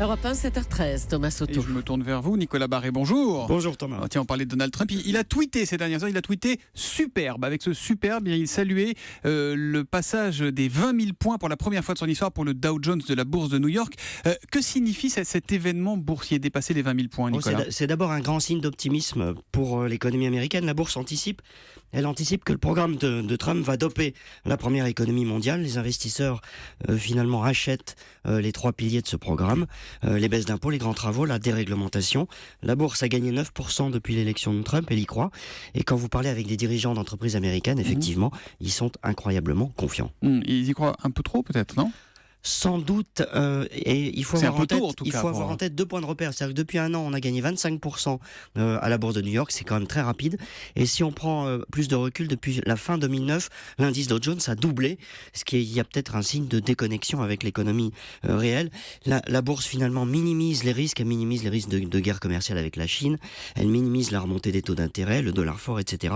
Europe 1, 7h13, Thomas Et Soto. je me tourne vers vous, Nicolas Barré, bonjour. Bonjour Thomas. Tiens, on parlait de Donald Trump. Il a tweeté ces dernières heures, il a tweeté superbe. Avec ce superbe, il saluait le passage des 20 000 points pour la première fois de son histoire pour le Dow Jones de la bourse de New York. Que signifie cet événement boursier, dépasser les 20 000 points, Nicolas? C'est d'abord un grand signe d'optimisme pour l'économie américaine. La bourse anticipe que le programme de Trump va doper la première économie mondiale. Les investisseurs finalement rachètent les trois piliers de ce programme. Les baisses d'impôts, les grands travaux, la déréglementation. La bourse a gagné 9% depuis l'élection de Trump, elle y croit. Et quand vous parlez avec des dirigeants d'entreprises américaines, effectivement, ils sont incroyablement confiants. Ils y croient un peu trop peut-être, non? Sans doute, et il faut avoir en tête 2 points de repère. C'est-à-dire que depuis un an, on a gagné 25% à la bourse de New York, c'est quand même très rapide. Et si on prend plus de recul, depuis la fin 2009, l'indice Dow Jones a doublé, il y a peut-être un signe de déconnexion avec l'économie réelle. La bourse finalement minimise les risques, elle minimise les risques de guerre commerciale avec la Chine, elle minimise la remontée des taux d'intérêt, le dollar fort, etc.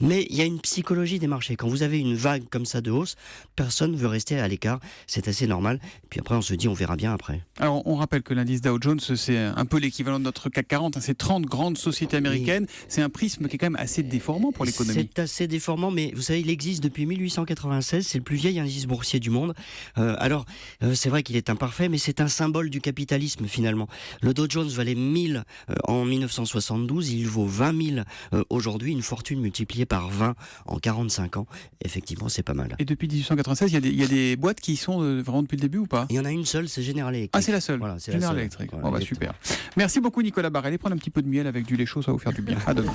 Mais il y a une psychologie des marchés. Quand vous avez une vague comme ça de hausse, personne ne veut rester à l'écart, c'est assez normal. Et puis après, on se dit, on verra bien après. Alors, on rappelle que l'indice Dow Jones, c'est un peu l'équivalent de notre CAC 40. C'est 30 grandes sociétés américaines. Oui. C'est un prisme qui est quand même assez déformant pour l'économie. C'est assez déformant, mais vous savez, il existe depuis 1896. C'est le plus vieil indice boursier du monde. C'est vrai qu'il est imparfait, mais c'est un symbole du capitalisme, finalement. Le Dow Jones valait 1000 en 1972. Il vaut 20 000 aujourd'hui. Une fortune multipliée par 20 en 45 ans. Effectivement, c'est pas mal. Et depuis 1896, il y a des boîtes qui sont vraiment depuis le début ou pas? Il y en a une seule, c'est General Electric. Ah, c'est la seule. Voilà, c'est General la seule. Electric. Voilà, bon, super. Merci beaucoup, Nicolas Barré. Allez prendre un petit peu de miel avec du lait chaud, ça va vous faire du bien. À demain.